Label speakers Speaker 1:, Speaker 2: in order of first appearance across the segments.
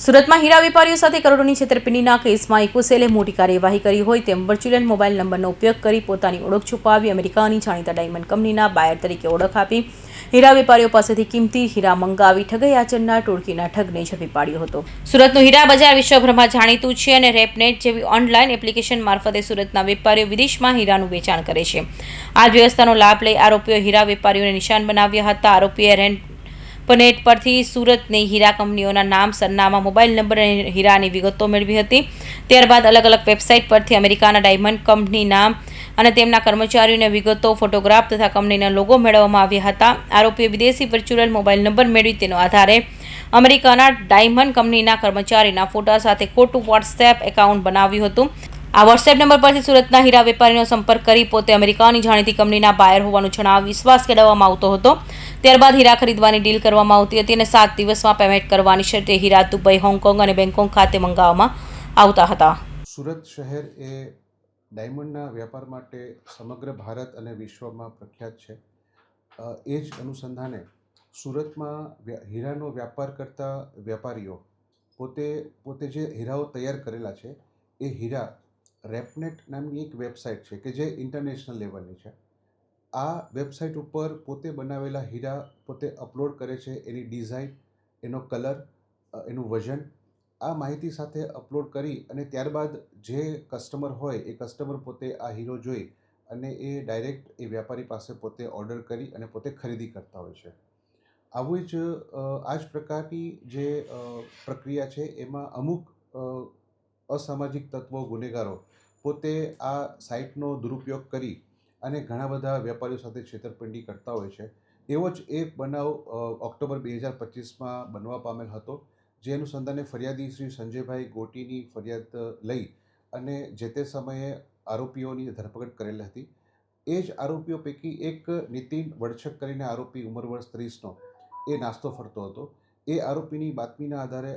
Speaker 1: સુરતમાં હીરા વેપારીઓ સાથે કરોડોની છેતરપિંડીના કેસમાં ઇકોસેલે મોટી કાર્યવાહી કરી હોય તેમ વર્ચ્યુઅલ મોબાઈલ નંબરનો ઉપયોગ કરી પોતાની ઓળખ છુપાવી અમેરિકાની જાણીતા ડાયમંડ કંપનીના બાયર તરીકે ઓળખ આપી હીરા વેપારીઓ પાસેથી કિંમતી હીરા મંગાવી ઠગાઈ આચરનાર ટોળકીના ઠગને ઝડપી પાડ્યો હતો। સુરતનું હીરા બજાર વિશ્વભરમાં જાણીતું છે અને રેપનેટ જેવી ઓનલાઈન એપ્લિકેશન મારફતે સુરતના વેપારીઓ વિદેશમાં હીરાનું વેચાણ કરે છે। આ વ્યવસ્થાનો લાભ લઈ આરોપીઓ હીરા વેપારીઓને નિશાન બનાવ્યા હતા। આરોપીએ રેપનેટ પરથી સુરતની હીરા કંપનીઓના નામ, સરનામા, મોબાઈલ નંબર અને હીરાની વિગતો મેળવી હતી। ત્યારબાદ અલગ અલગ વેબસાઇટ પરથી અમેરિકાના ડાયમંડ કંપનીના અને તેમના કર્મચારીઓની વિગતો, ફોટોગ્રાફ તથા કંપનીના લોગો મેળવવામાં આવ્યા હતા। આરોપીએ વિદેશી વર્ચ્યુઅલ મોબાઈલ નંબર મેળવી તેના આધારે અમેરિકાના ડાયમંડ કંપનીના કર્મચારીના ફોટા સાથે ખોટું વોટ્સએપ એકાઉન્ટ બનાવ્યું હતું। આ વોટ્સએપ નંબર પરથી સુરતના હીરા વેપારીનો સંપર્ક કરી પોતે અમેરિકાની જાણીતી કંપનીના બાયર હોવાનું જણાવી વિશ્વાસ કેળવવામાં આવતો હતો। ત્યારબાદ હીરા ખરીદવાની ડીલ કરવામાં આવતી હતી અને 7 દિવસમાં પેમેન્ટ કરવાની શરતે હીરા દુબઈ, હોંગકોંગ અને બેંકોક ખાતે મંગાવવામાં આવતા હતા।
Speaker 2: સુરત શહેર એ ડાયમંડના વ્યાપાર માટે સમગ્ર ભારત અને વિશ્વમાં પ્રખ્યાત છે। એ જ અનુસંધાને સુરતમાં હીરાનો વ્યાપાર કરતા વેપારીઓ પોતે જે હીરાઓ તૈયાર કરેલા છે એ હીરા રેપનેટ નામની એક વેબસાઇટ છે કે જે ઇન્ટરનેશનલ લેવલની છે। આ વેબસાઇટ ઉપર પોતે બનાવેલા હીરા પોતે અપલોડ કરે છે, એની ડિઝાઇન, એનો કલર, એનું વજન, આ માહિતી સાથે અપલોડ કરી અને ત્યારબાદ જે કસ્ટમર હોય એ કસ્ટમર પોતે આ હીરો જોઈ અને એ ડાયરેક્ટ એ વ્યાપારી પાસે પોતે ઓર્ડર કરી અને પોતે ખરીદી કરતા હોય છે। આવું જ આ જ પ્રકારની જે પ્રક્રિયા છે એમાં અમુક અસામાજિક તત્વો, ગુનેગારો પોતે આ સાઇટનો દુરુપયોગ કરી અને ઘણા બધા વેપારીઓ સાથે છેતરપિંડી કરતા હોય છે। એવો જ એક બનાવ ઓક્ટોબર 2025માં બનવા પામેલ હતો, જે અનુસંધાને ફરિયાદી શ્રી સંજયભાઈ ગોટીની ફરિયાદ લઈ અને જે તે સમયે આરોપીઓની ધરપકડ કરેલ હતી। એ જ આરોપીઓ પૈકી એક નીતિન વડછક કરીને આરોપી, ઉંમર વર્ષ 30નો, એ નાસ્તો ફરતો હતો। એ આરોપીની બાતમીના આધારે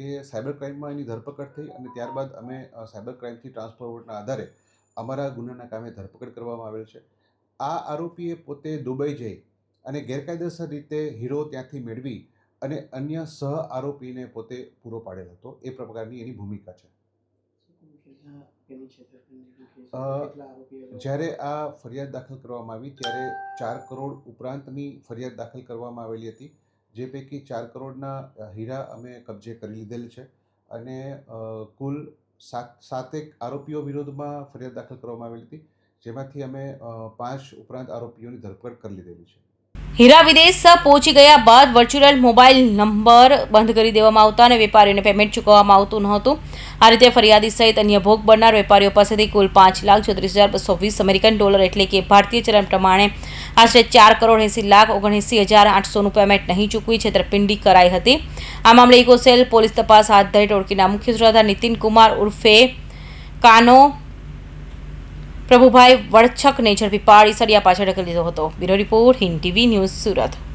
Speaker 2: એ સાયબર ક્રાઇમમાં એની ધરપકડ થઈ અને ત્યારબાદ અમે સાયબર ક્રાઇમથી ટ્રાન્સફોર્વર્ડના આધારે અમારા ગુનાના કામે ધરપકડ કરવામાં આવેલ છે। આ આરોપીએ પોતે દુબઈ જઈ અને ગેરકાયદેસર રીતે હીરો ત્યાંથી મેળવી અને અન્ય સહ આરોપીને પોતે પૂરો પાડેલ હતો। એ પ્રકારની એની ભૂમિકા છે। જ્યારે આ ફરિયાદ દાખલ કરવામાં આવી ત્યારે 4 કરોડ ઉપરાંતની ફરિયાદ દાખલ કરવામાં આવેલી હતી, જે પૈકી 4 કરોડના હીરા અમે કબજે કરી લીધેલ છે અને કુલ 7 આરોપીઓ વિરોધમાં ફરિયાદ દાખલ કરવામાં આવેલી હતી, જેમાંથી અમે 5 ઉપરાંત આરોપીઓની ધરપકડ કરી લીધેલી છે।
Speaker 1: હીરા વિદેશ પહોંચી ગયા બાદ વર્ચ્યુઅલ મોબાઈલ નંબર બંધ કરી દેવામાં આવતા અને વેપારીઓને પેમેન્ટ ચૂકવવામાં આવતું નહોતું। આ રીતે ફરિયાદી સહિત અન્ય ભોગ બનનાર વેપારીઓ પાસેથી કુલ $5,34,220 અમેરિકન ડોલર એટલે કે ભારતીય ચલણ પ્રમાણે આશરે $4,79,79,800નું પેમેન્ટ નહીં ચૂકવી છેતરપિંડી કરાઈ હતી। આ મામલે ઇકોસેલ પોલીસ તપાસ હાથ ધરી ટોળકીના મુખ્ય સૂત્રધાર નીતિન કુમાર ઉર્ફે કાનો પ્રભુભાઈ વડછકને ઝડપી પાડી સળિયા પાછળ ઢકલી દીધો હતો। Bureau report, Hind TV news, Surat.